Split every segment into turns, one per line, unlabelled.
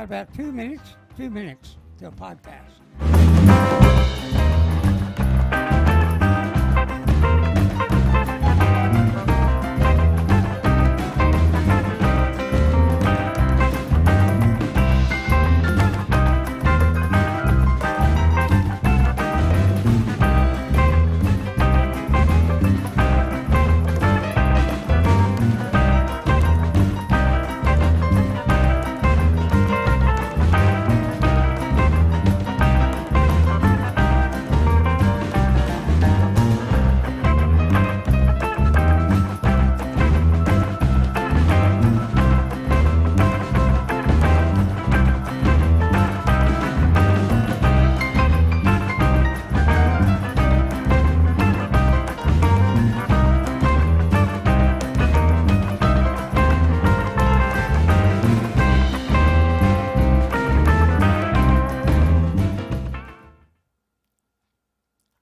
about 2 minutes till podcast.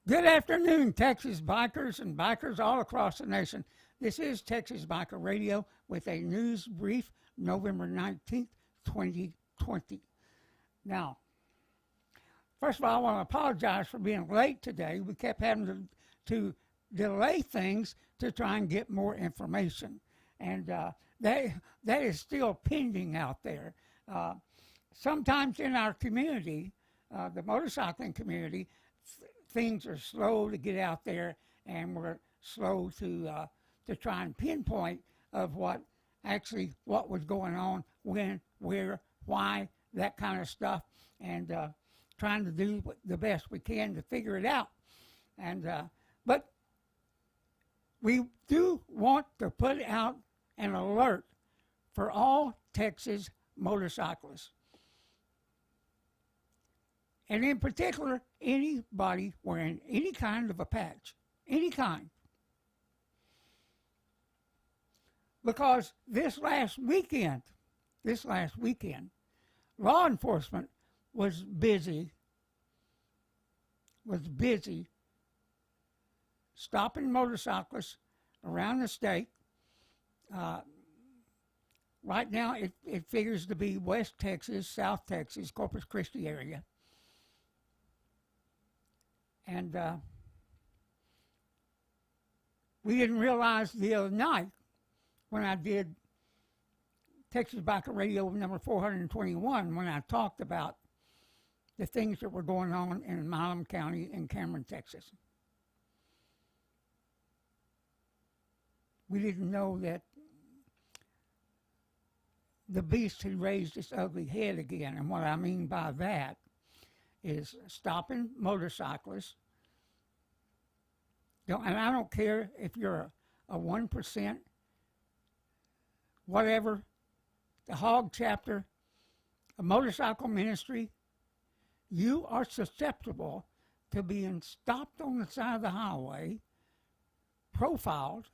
Good afternoon, Texas bikers and bikers all across the nation. This is Texas Biker Radio with a news brief, November 19th, 2020. Now, first of all, I want to apologize for being late today. We kept having to delay things to try and get more information. And that is still pending out there. Sometimes in our community, the motorcycling community, things are slow to get out there, and we're slow to try and pinpoint of what was going on, when, where, why, that kind of stuff, and trying to do the best we can to figure it out. And but we do want to put out an alert for all Texas motorcyclists. And in particular, anybody wearing any kind of a patch, any kind. Because this last weekend, law enforcement was busy stopping motorcyclists around the state. Right now, it figures to be West Texas, South Texas, Corpus Christi area. And we didn't realize the other night when I did Texas Biker Radio number 421, when I talked about the things that were going on in Milam County and Cameron, Texas. We didn't know that the beast had raised its ugly head again. And what I mean by that is stopping motorcyclists. And I don't care if you're a 1%, whatever, the hog chapter, a motorcycle ministry, you are susceptible to being stopped on the side of the highway, profiled,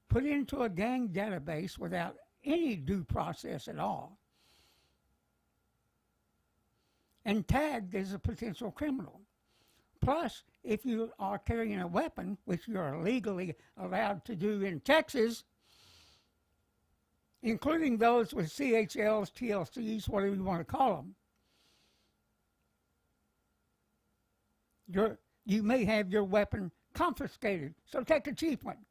put into a gang database without any due process at all, and tagged as a potential criminal. Plus, if you are carrying a weapon, which you are legally allowed to do in Texas, including those with CHLs, TLCs, whatever you want to call them, you may have your weapon confiscated. So take a cheap one.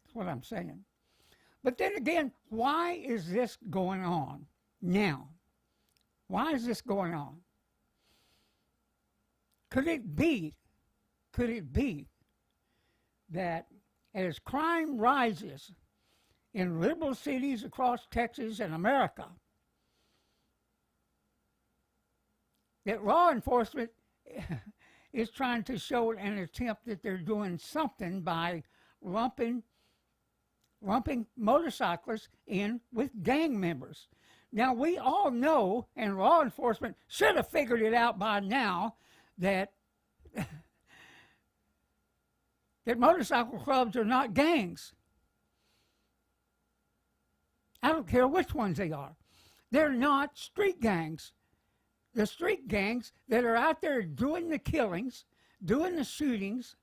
That's what I'm saying. But then again, why is this going on now? Why is this going on? Could it be that as crime rises in liberal cities across Texas and America, that law enforcement is trying to show an attempt that they're doing something by lumping motorcyclists in with gang members? Now, we all know, and law enforcement should have figured it out by now, that motorcycle clubs are not gangs. I don't care which ones they are. They're not street gangs. The street gangs that are out there doing the killings, doing the shootings,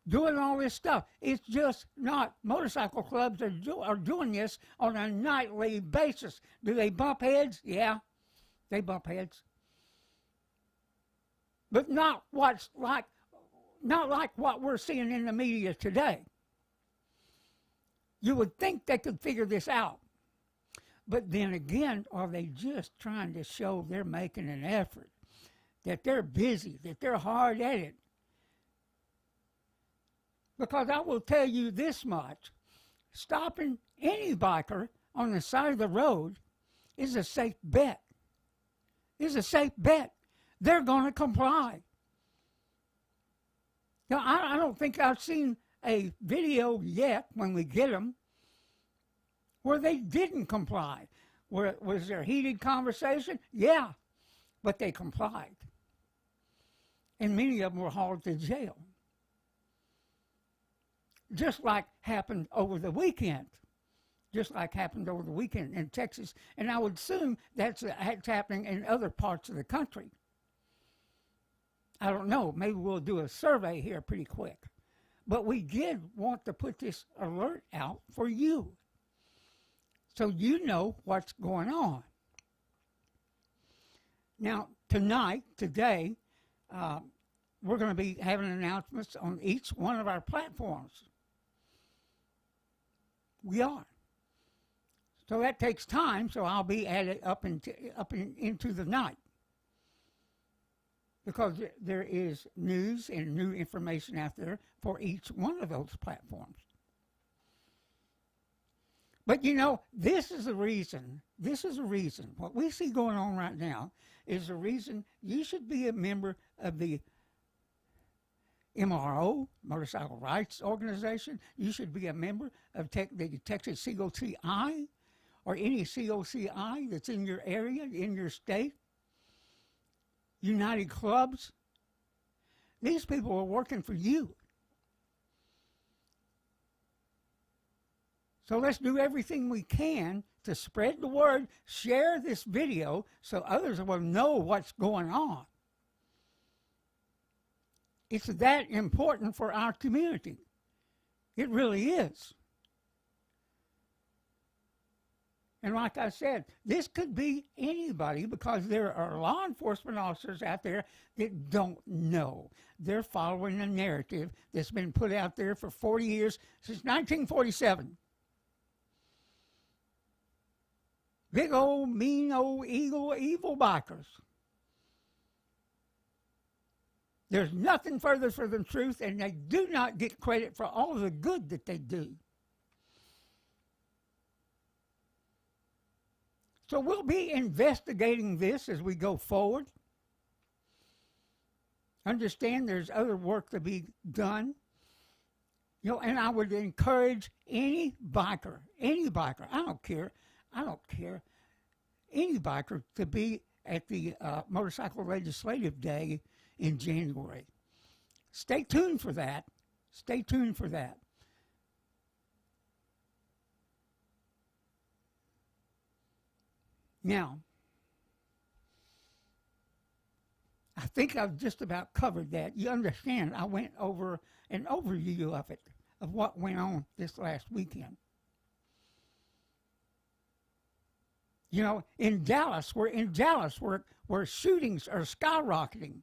doing all this stuff. It's just not. Motorcycle clubs are doing this on a nightly basis. Do they bump heads? Yeah, they bump heads. But not like what we're seeing in the media today. You would think they could figure this out. But then again, are they just trying to show they're making an effort, that they're busy, that they're hard at it? Because I will tell you this much, stopping any biker on the side of the road is a safe bet. Is a safe bet. They're going to comply. Now, I don't think I've seen a video yet when we get them where they didn't comply. Was there heated conversation? Yeah, but they complied. And many of them were hauled to jail. Just like happened over the weekend. Just like happened over the weekend in Texas. And I would assume that's happening in other parts of the country. I don't know. Maybe we'll do a survey here pretty quick. But we did want to put this alert out for you, so you know what's going on. Now, today, we're going to be having announcements on each one of our platforms. We are. So that takes time, so I'll be at it up into the night. Because there is news and new information out there for each one of those platforms. But you know, this is a reason, what we see going on right now is the reason you should be a member of the MRO, Motorcycle Rights Organization. You should be a member of the Texas COCI or any COCI that's in your area, in your state. United Clubs. These people are working for you. So let's do everything we can to spread the word, share this video so others will know what's going on. It's that important for our community. It really is. And like I said, this could be anybody because there are law enforcement officers out there that don't know. They're following a narrative that's been put out there for 40 years, since 1947. Big old, mean old, evil bikers. There's nothing further from the truth, and they do not get credit for all the good that they do. So we'll be investigating this as we go forward. Understand there's other work to be done. You know, and I would encourage any biker, I don't care, any biker to be at the Motorcycle Legislative Day in January. Stay tuned for that. Now, I think I've just about covered that. You understand, I went over an overview of it, of what went on this last weekend. You know, in Dallas, where shootings are skyrocketing,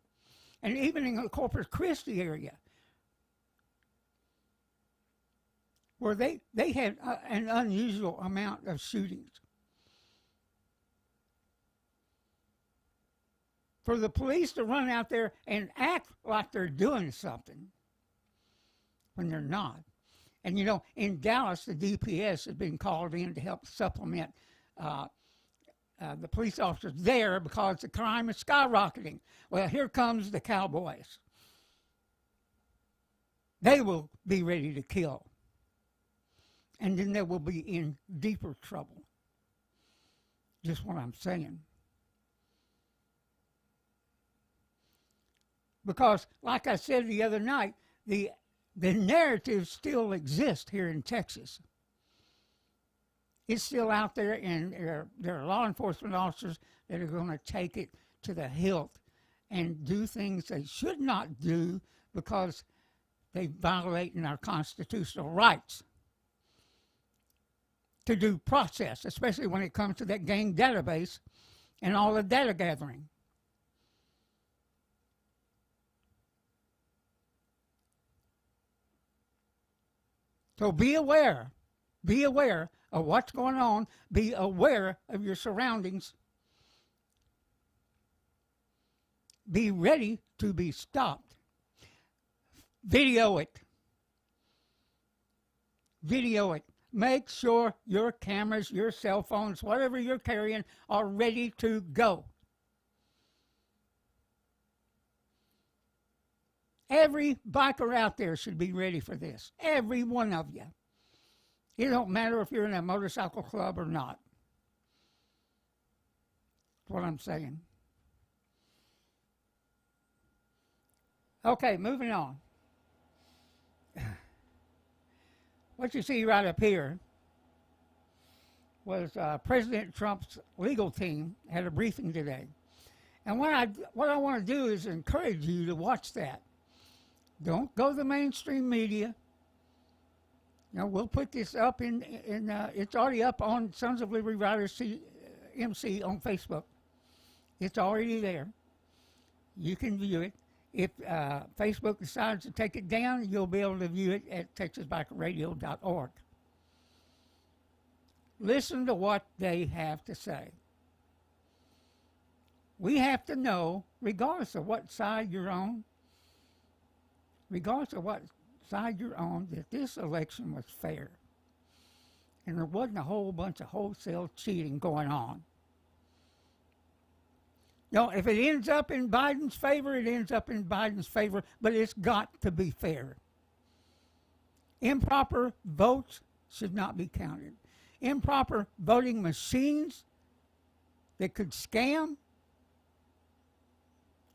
and even in the Corpus Christi area, where they had an unusual amount of shootings. For the police to run out there and act like they're doing something when they're not. And you know, in Dallas, the DPS has been called in to help supplement the police officers there because the crime is skyrocketing. Well, here comes the cowboys. They will be ready to kill. And then they will be in deeper trouble. Just what I'm saying. Because, like I said the other night, the narrative still exists here in Texas. It's still out there, and there are law enforcement officers that are going to take it to the hilt and do things they should not do because They're violating our constitutional rights to due process, especially when it comes to that gang database and all the data gathering. So be aware. Be aware of what's going on. Be aware of your surroundings. Be ready to be stopped. Video it. Video it. Make sure your cameras, your cell phones, whatever you're carrying, are ready to go. Every biker out there should be ready for this. Every one of you. It don't matter if you're in a motorcycle club or not. That's what I'm saying. Okay, moving on. What you see right up here was President Trump's legal team had a briefing today. And what I want to do is encourage you to watch that. Don't go to the mainstream media. You know, we'll put this up it's already up on Sons of Liberty Riders MC on Facebook. It's already there. You can view it. If Facebook decides to take it down, you'll be able to view it at texasbikerradio.org. Listen to what they have to say. We have to know, regardless of what side you're on, that this election was fair. And there wasn't a whole bunch of wholesale cheating going on. No, if it ends up in Biden's favor, it ends up in Biden's favor, but it's got to be fair. Improper votes should not be counted. Improper voting machines that could scam,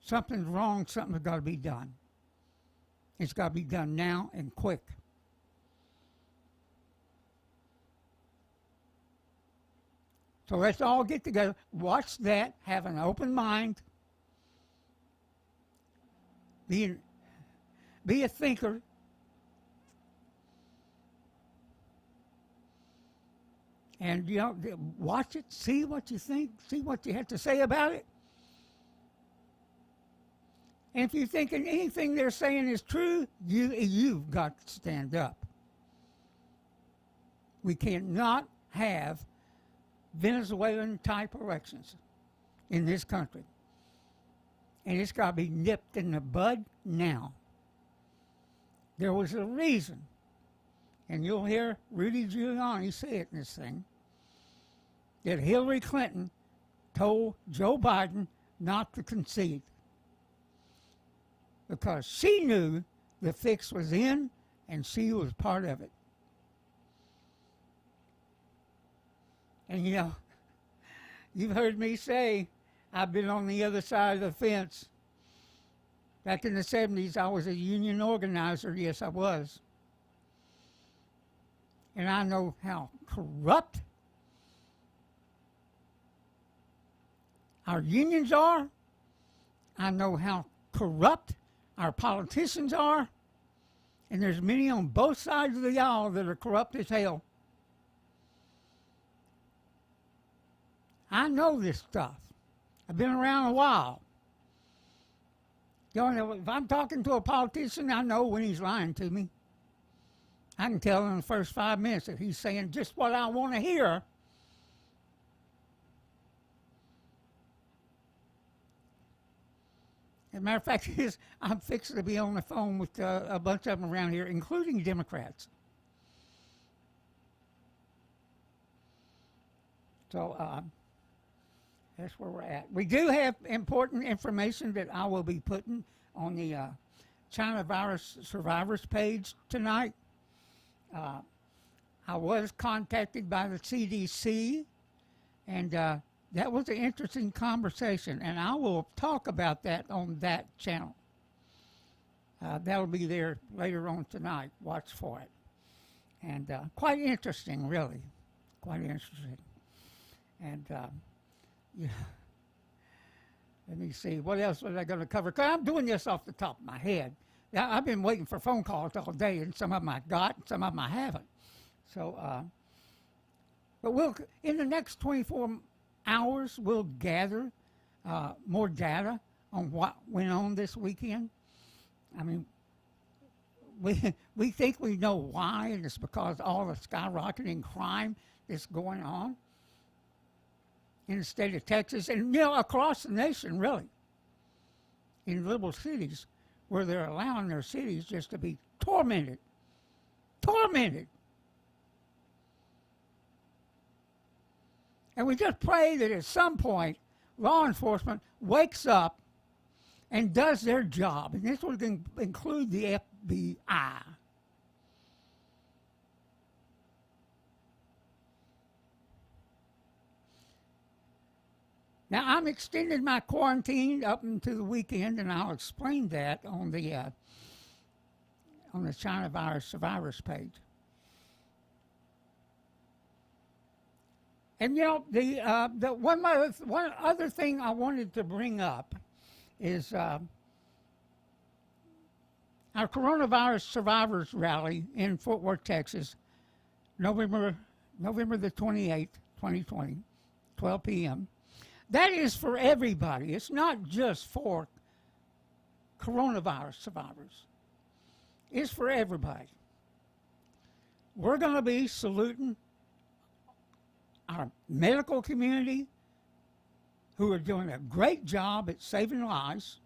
something's wrong, something's got to be done. It's got to be done now and quick. So let's all get together, watch that, have an open mind, be a thinker, and watch it, see what you think, see what you have to say about it. And if you think anything they're saying is true, you've got to stand up. We cannot have Venezuelan-type elections in this country. And it's got to be nipped in the bud now. There was a reason, and you'll hear Rudy Giuliani say it in this thing, that Hillary Clinton told Joe Biden not to concede. Because she knew the fix was in, and she was part of it. And you've heard me say, I've been on the other side of the fence. Back in the 70s, I was a union organizer. Yes, I was. And I know how corrupt our unions are. I know how corrupt our politicians are. And there's many on both sides of the aisle that are corrupt as hell. I know this stuff. I've been around a while. If I'm talking to a politician, I know when he's lying to me. I can tell in the first 5 minutes if he's saying just what I want to hear. As a matter of fact, I'm fixing to be on the phone with a bunch of them around here, including Democrats. So that's where we're at. We do have important information that I will be putting on the China virus survivors page tonight. I was contacted by the CDC, and that was an interesting conversation, and I will talk about that on that channel. That'll be there later on tonight. Watch for it. And quite interesting, really. Quite interesting. And yeah. Let me see. What else was I going to cover? 'Cause I'm doing this off the top of my head. Yeah, I've been waiting for phone calls all day, and some of them I got, and some of them I haven't. So, but we'll in the next 24 hours we'll gather more data on what went on this weekend. I mean, we think we know why, and it's because all the skyrocketing crime that's going on in the state of Texas and across the nation, really, in little cities where they're allowing their cities just to be tormented. And we just pray that at some point law enforcement wakes up and does their job. And this would include the FBI. Now, I'm extending my quarantine up into the weekend, and I'll explain that on the China virus survivors page. And the one other thing I wanted to bring up is our coronavirus survivors rally in Fort Worth, Texas, November the 28th, 2020, 12 p.m. That is for everybody. It's not just for coronavirus survivors. It's for everybody. We're going to be saluting our medical community who are doing a great job at saving lives.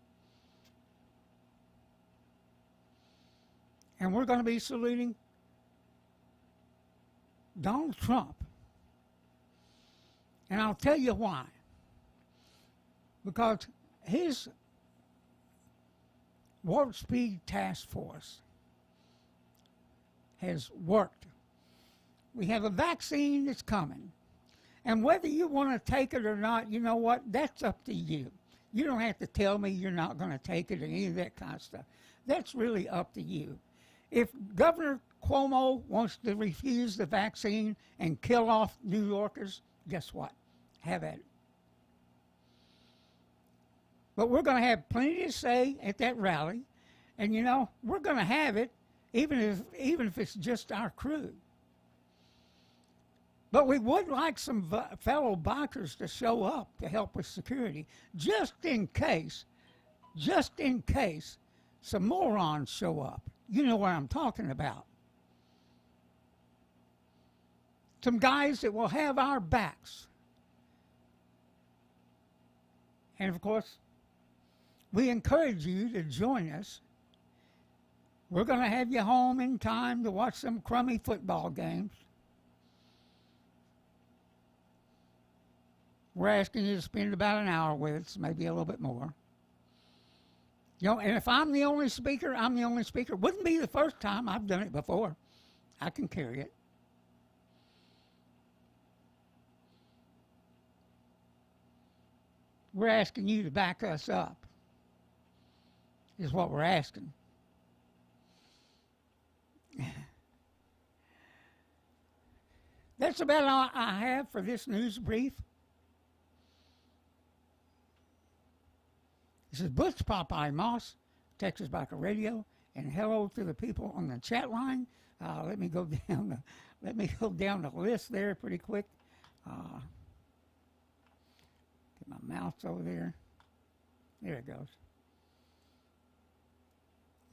And we're going to be saluting Donald Trump. And I'll tell you why. Because his Warp Speed Task Force has worked. We have a vaccine that's coming. And whether you want to take it or not, you know what? That's up to you. You don't have to tell me you're not going to take it or any of that kind of stuff. That's really up to you. If Governor Cuomo wants to refuse the vaccine and kill off New Yorkers, guess what? Have at it. But we're going to have plenty to say at that rally. And, we're going to have it even if it's just our crew. But we would like some fellow bikers to show up to help with security, just in case some morons show up. You know what I'm talking about. Some guys that will have our backs. And of course, we encourage you to join us. We're going to have you home in time to watch some crummy football games. We're asking you to spend about an hour with us, maybe a little bit more. And if I'm the only speaker, I'm the only speaker. Wouldn't be the first time. I've done it before. I can carry it. We're asking you to back us up, is what we're asking. That's about all I have for this news brief. This is Butch Popeye Moss, Texas Biker Radio, and hello to the people on the chat line. Let me go down the list there pretty quick. Get my mouse over there. There it goes.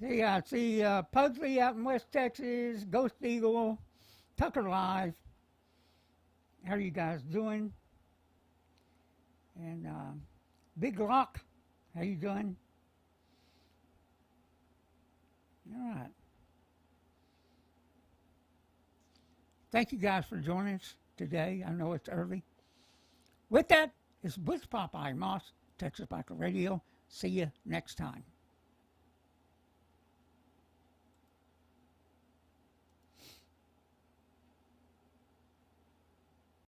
See, I see Pugsley out in West Texas, Ghost Eagle, Tucker Live. How are you guys doing? And Big Rock. How you doing? All right. Thank you guys for joining us today. I know it's early. With that, it's Butch Popeye Moss, Texas Biker Radio. See you next time.